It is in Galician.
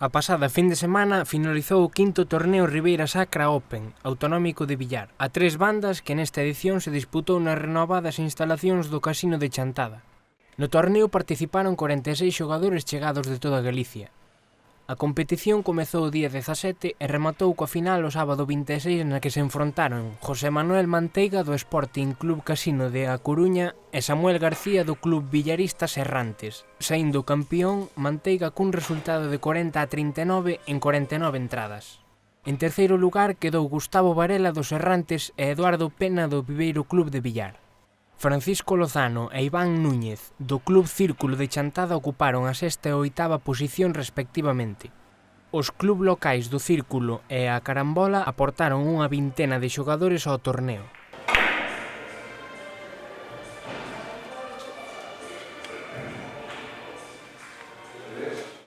A pasada fin de semana finalizou o quinto torneo Ribeira Sacra Open, autonómico de Villar, a tres bandas que nesta edición se disputou nas renovadas instalacións do Casino de Chantada. No torneo participaron 46 xogadores chegados de toda Galicia. A competición comezou o día 17 e rematou coa final o sábado 26 na que se enfrontaron José Manuel Manteiga do Sporting Club Casino de A Coruña e Samuel García do Club Villaristas Errantes, saindo campeón Manteiga cun resultado de 40-39 en 49 entradas. En terceiro lugar quedou Gustavo Varela dos Errantes e Eduardo Pena do Viveiro Club de Villar. Francisco Lozano e Iván Núñez, do Club Círculo de Chantada, ocuparon a sexta e oitava posición respectivamente. Os club locais do Círculo e a Carambola aportaron unha vintena de xogadores ao torneo.